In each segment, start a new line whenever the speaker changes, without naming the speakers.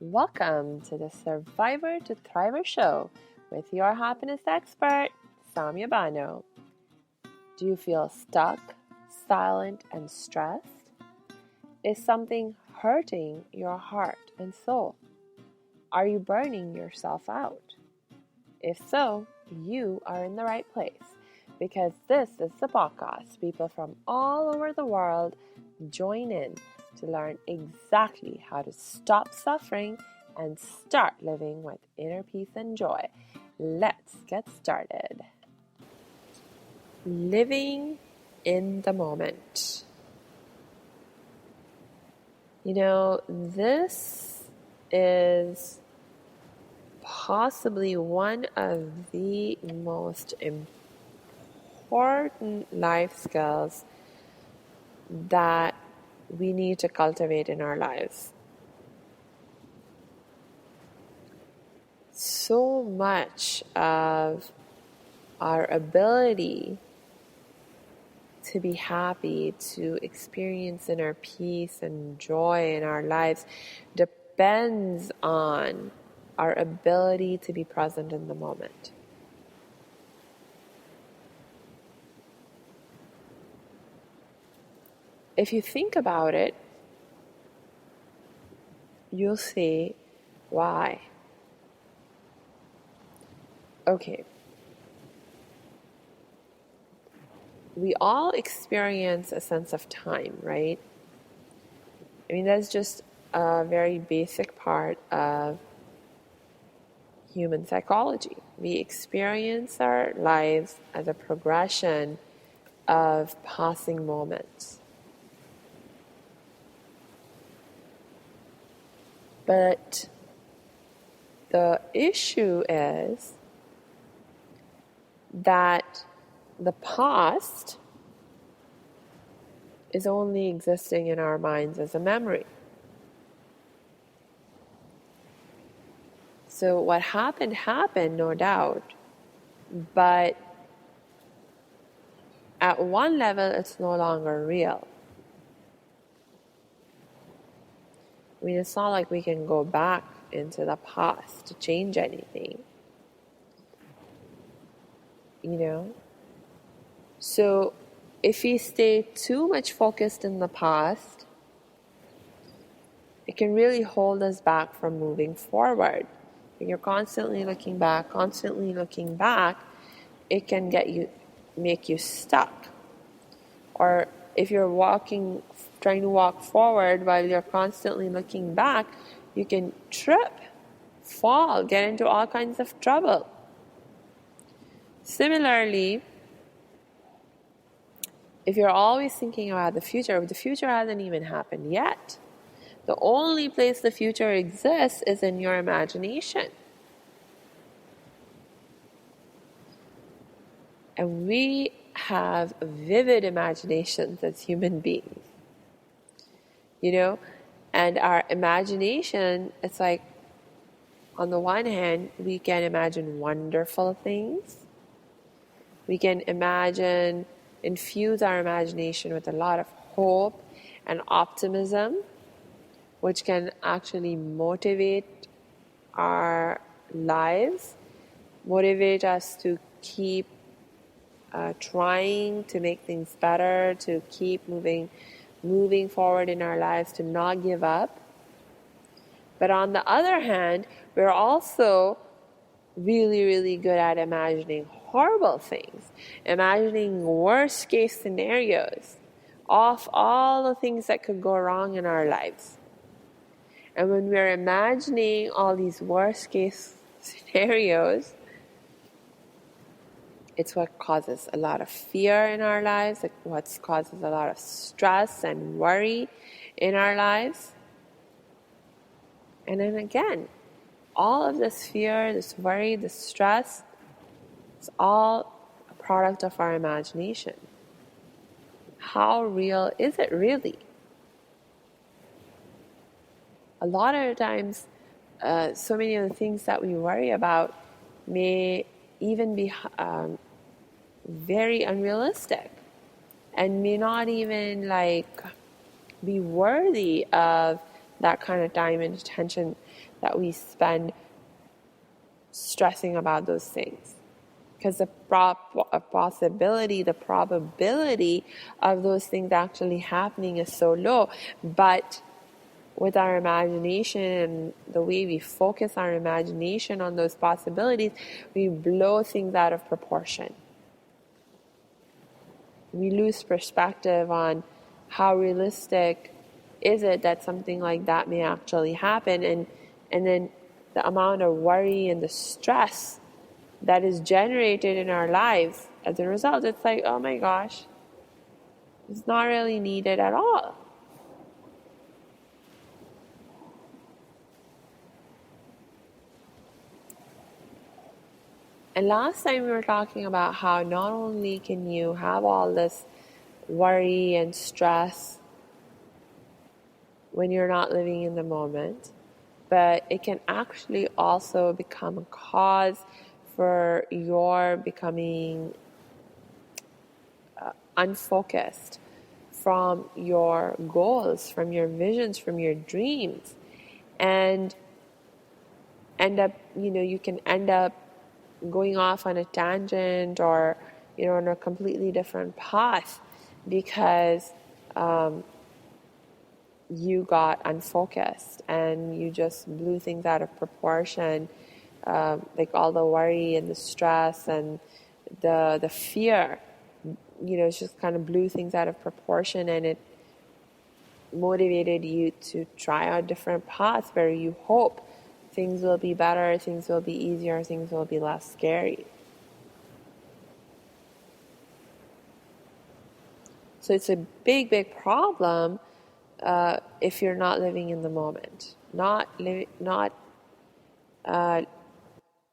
Welcome to the Survivor to Thriver show with your happiness expert, Samia Bano. Do you feel stuck, silent, and stressed? Is something hurting your heart and soul? Are you burning yourself out? If so, you are in the right place because this is the podcast people from all over the world join in to learn exactly how to stop suffering and start living with inner peace and joy. Let's get started. Living in the moment. This is possibly one of the most important life skills that we need to cultivate in our lives. So much of our ability to be happy, to experience inner peace and joy in our lives depends on our ability to be present in the moment. If you think about it, you'll see why. Okay. We all experience a sense of time, right? That's just a very basic part of human psychology. We experience our lives as a progression of passing moments. But the issue is that the past is only existing in our minds as a memory. So what happened, no doubt, but at one level, it's no longer real. It's not like we can go back into the past to change anything. So if we stay too much focused in the past, it can really hold us back from moving forward. When you're constantly looking back, it can make you stuck. Or if you're trying to walk forward while you're constantly looking back, you can trip, fall, get into all kinds of trouble. Similarly, if you're always thinking about the future hasn't even happened yet. The only place the future exists is in your imagination. And we have vivid imaginations as human beings. And our imagination, it's like, on the one hand, we can imagine wonderful things. We can infuse our imagination with a lot of hope and optimism, which can actually motivate our lives, motivate us to keep trying to make things better, to keep moving forward in our lives, to not give up. But on the other hand, we're also really, really good at imagining horrible things, imagining worst case scenarios of all the things that could go wrong in our lives. And when we're imagining all these worst case scenarios, it's what causes a lot of fear in our lives, what causes a lot of stress and worry in our lives. And then again, all of this fear, this worry, this stress, it's all a product of our imagination. How real is it really? A lot of times, so many of the things that we worry about may even be very unrealistic and may not even be worthy of that kind of time and attention that we spend stressing about those things. Because the probability of those things actually happening is so low. But with our imagination and the way we focus our imagination on those possibilities, we blow things out of proportion. We lose perspective on how realistic is it that something like that may actually happen, and then the amount of worry and the stress that is generated in our lives as a result. It's like, oh my gosh, it's not really needed at all. And last time we were talking about how not only can you have all this worry and stress when you're not living in the moment, but it can actually also become a cause for your becoming unfocused from your goals, from your visions, from your dreams, and you can end up going off on a tangent or on a completely different path because you got unfocused and you just blew things out of proportion, like all the worry and the stress and the fear, it just kind of blew things out of proportion, and it motivated you to try out different paths where you hope things will be better, things will be easier, things will be less scary. So it's a big, big problem if you're not living in the moment, not living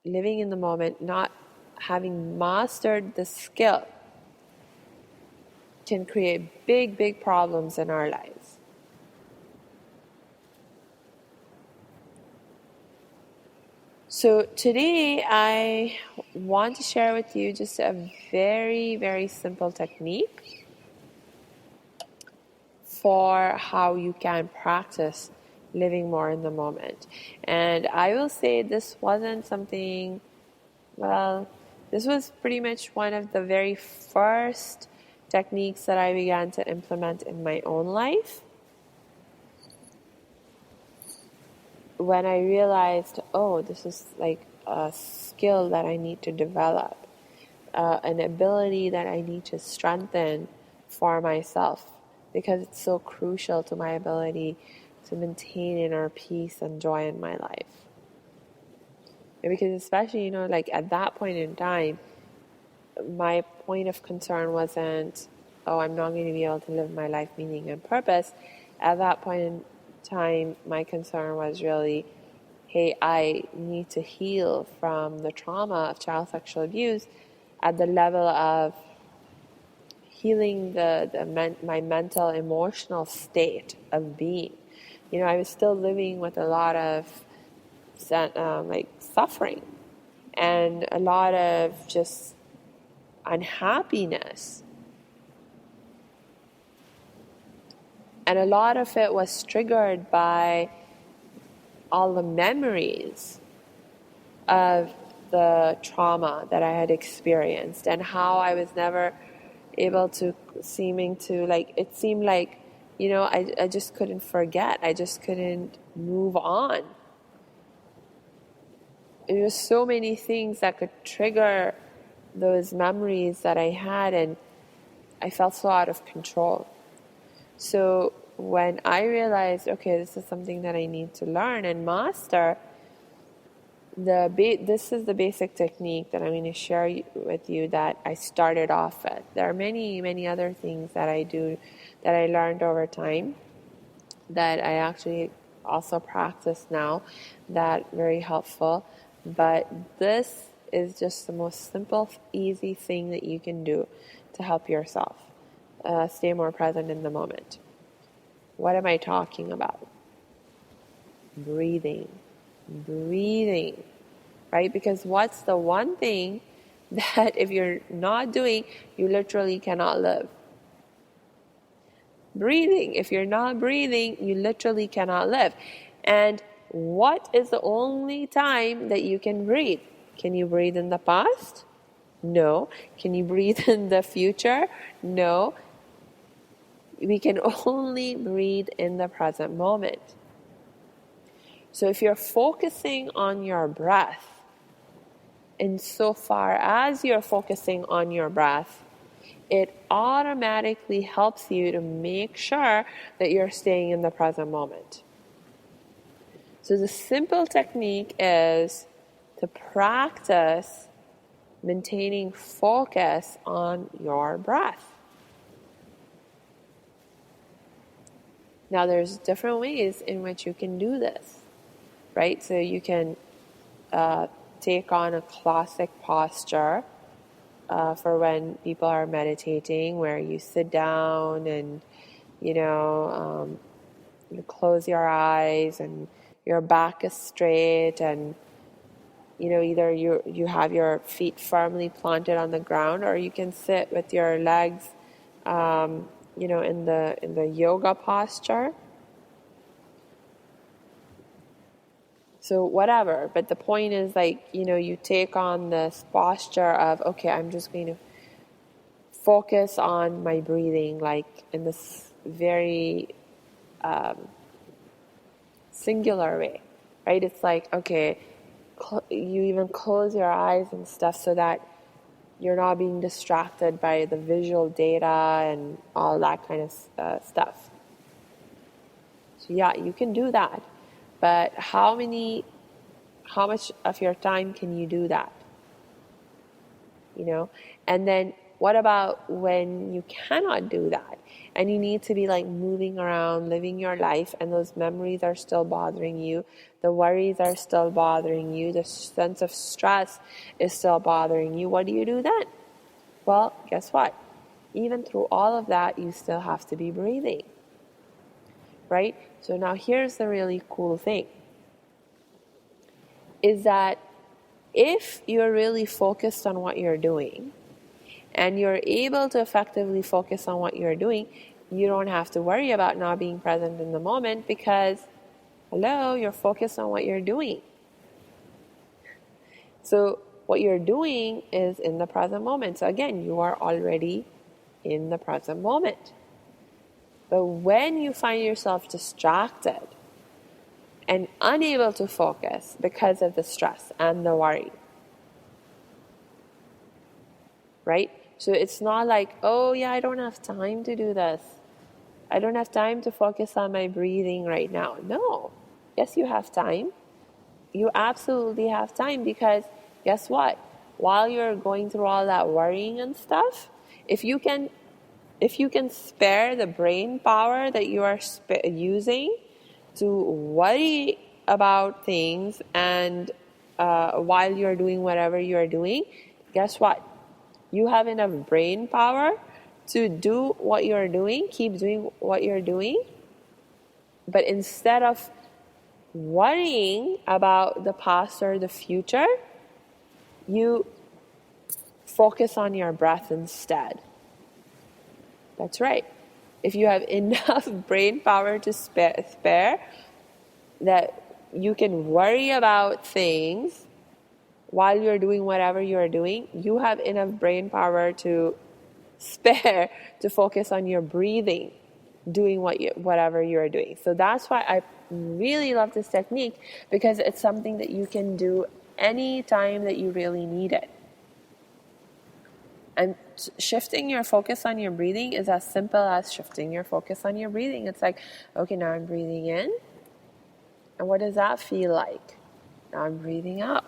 in the moment, not having mastered the skill can create big, big problems in our lives. So today I want to share with you just a very, very simple technique for how you can practice living more in the moment. And I will say this wasn't something, this was pretty much one of the very first techniques that I began to implement in my own life. When I realized, this is like a skill that I need to develop, an ability that I need to strengthen for myself, because it's so crucial to my ability to maintain inner peace and joy in my life. And because especially, at that point in time, my point of concern wasn't, I'm not going to be able to live my life meaning and purpose. At that point in time, my concern was really, hey, I need to heal from the trauma of child sexual abuse at the level of healing my mental, emotional state of being. I was still living with a lot of suffering and a lot of just unhappiness. And a lot of it was triggered by all the memories of the trauma that I had experienced and how I was never able to it seemed like, I just couldn't forget. I just couldn't move on. There were so many things that could trigger those memories that I had, and I felt so out of control. So when I realized, okay, this is something that I need to learn and master, this is the basic technique that I'm going to share with you that I started off with. There are many, many other things that I do that I learned over time that I actually also practice now that are very helpful. But this is just the most simple, easy thing that you can do to help yourself stay more present in the moment. What am I talking about? Breathing, right? Because what's the one thing that if you're not doing, you literally cannot live? breathing. If you're not breathing, you literally cannot live. And what is the only time that you can breathe? Can you breathe in the past? No. Can you breathe in the future? No. We can only breathe in the present moment. So if you're focusing on your breath, insofar as you're focusing on your breath, it automatically helps you to make sure that you're staying in the present moment. So the simple technique is to practice maintaining focus on your breath. Now there's different ways in which you can do this, right? So you can take on a classic posture for when people are meditating, where you sit down and you close your eyes and your back is straight, and either you have your feet firmly planted on the ground, or you can sit with your legs in the yoga posture. So whatever, but the point is, you take on this posture of, okay, I'm just going to focus on my breathing, like in this very singular way, right? It's like, okay, you even close your eyes and stuff so that you're not being distracted by the visual data and all that kind of stuff. So yeah, you can do that. But how much of your time can you do that? And then what about when you cannot do that and you need to be moving around, living your life, and those memories are still bothering you, the worries are still bothering you, the sense of stress is still bothering you? What do you do then? Well, guess what? Even through all of that, you still have to be breathing, right? So now here's the really cool thing, is that if you're really focused on what you're doing and you're able to effectively focus on what you're doing, you don't have to worry about not being present in the moment, because, hello, you're focused on what you're doing. So what you're doing is in the present moment. So again, you are already in the present moment. But when you find yourself distracted and unable to focus because of the stress and the worry, right? So it's not like, oh yeah, I don't have time to do this. I don't have time to focus on my breathing right now. No. Yes, you have time. You absolutely have time, because guess what? While you're going through all that worrying and stuff, if you can spare the brain power that you are using to worry about things and while you're doing whatever you're doing, guess what? You have enough brain power to do what you're doing, keep doing what you're doing. But instead of worrying about the past or the future, you focus on your breath instead. That's right. If you have enough brain power to spare that you can worry about things while you're doing whatever you're doing, you have enough brain power to spare to focus on your breathing, doing whatever you're doing. So that's why I really love this technique, because it's something that you can do any time that you really need it. And shifting your focus on your breathing is as simple as shifting your focus on your breathing. It's like, okay, now I'm breathing in. And what does that feel like? Now I'm breathing out.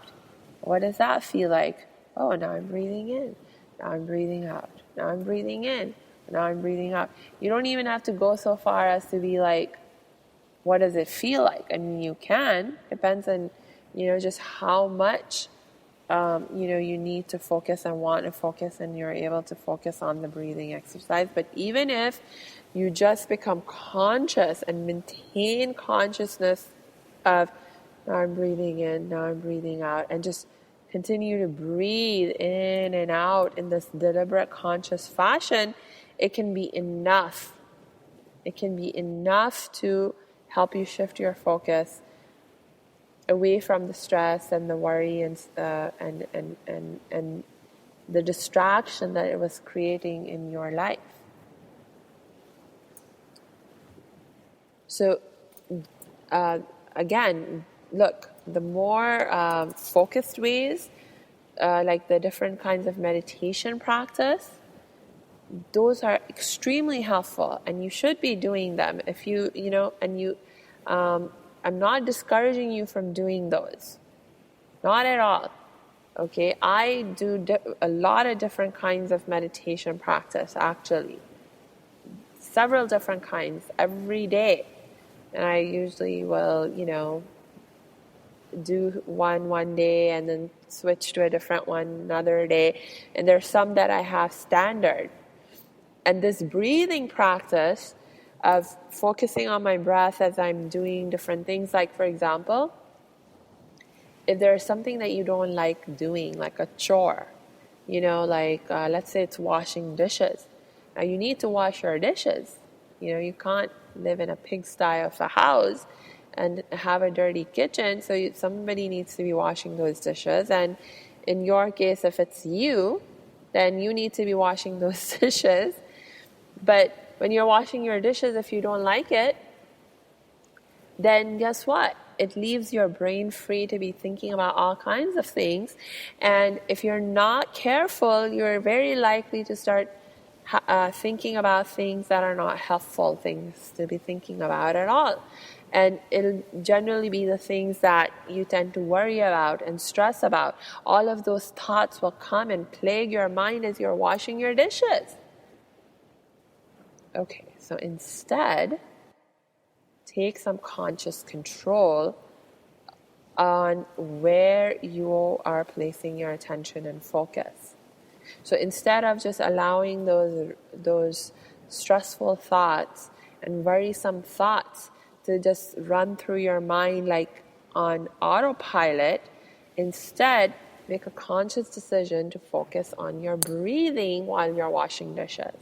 What does that feel like? Oh, now I'm breathing in. Now I'm breathing out. Now I'm breathing in. Now I'm breathing out. You don't even have to go so far as to be like, what does it feel like? I mean, you can. Depends on, just how much, you need to focus and want to focus, and you're able to focus on the breathing exercise. But even if you just become conscious and maintain consciousness of, now I'm breathing in, now I'm breathing out, and just continue to breathe in and out in this deliberate, conscious fashion, it can be enough It can be enough to help you shift your focus away from the stress and the worry and the distraction that it was creating in your life. So again, look, the more focused ways, like the different kinds of meditation practice, those are extremely helpful, and you should be doing them. If I'm not discouraging you from doing those, not at all. Okay, I do a lot of different kinds of meditation practice, actually, several different kinds every day, and I usually will, do one day and then switch to a different one another day, and there's some that I have standard. And this breathing practice of focusing on my breath as I'm doing different things, like, for example, if there's something that you don't like doing, like a chore, let's say it's washing dishes. Now you need to wash your dishes. You can't live in a pigsty of a house and have a dirty kitchen, so somebody needs to be washing those dishes. And in your case, if it's you, then you need to be washing those dishes. But when you're washing your dishes, if you don't like it, then guess what? It leaves your brain free to be thinking about all kinds of things. And if you're not careful, you're very likely to start thinking about things that are not helpful things to be thinking about at all. And it'll generally be the things that you tend to worry about and stress about. All of those thoughts will come and plague your mind as you're washing your dishes. Okay, so instead, take some conscious control on where you are placing your attention and focus. So instead of just allowing those stressful thoughts and worrisome thoughts to just run through your mind like on autopilot, instead make a conscious decision to focus on your breathing while you're washing dishes.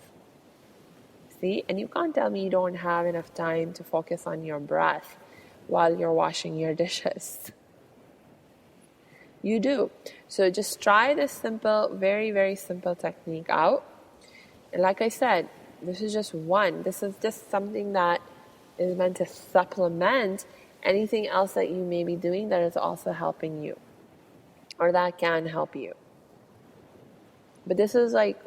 See? And you can't tell me you don't have enough time to focus on your breath while you're washing your dishes. You do. So just try this simple, very, very simple technique out. And like I said, this is just one. This is just something that is meant to supplement anything else that you may be doing that is also helping you or that can help you. But this is like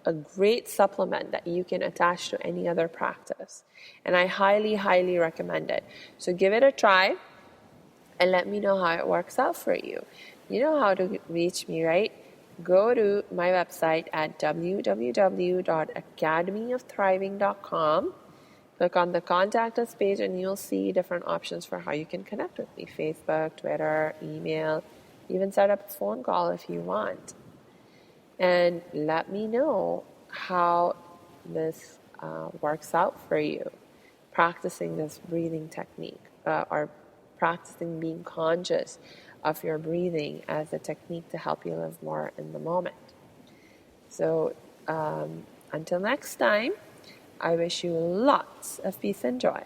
a great supplement that you can attach to any other practice. And I highly, highly recommend it. So give it a try and let me know how it works out for you. You know how to reach me, right? Go to my website at www.academyofthriving.com. Click on the Contact Us page and you'll see different options for how you can connect with me. Facebook, Twitter, email, even set up a phone call if you want. And let me know how this works out for you, practicing this breathing technique or practicing being conscious of your breathing as a technique to help you live more in the moment. So until next time, I wish you lots of peace and joy.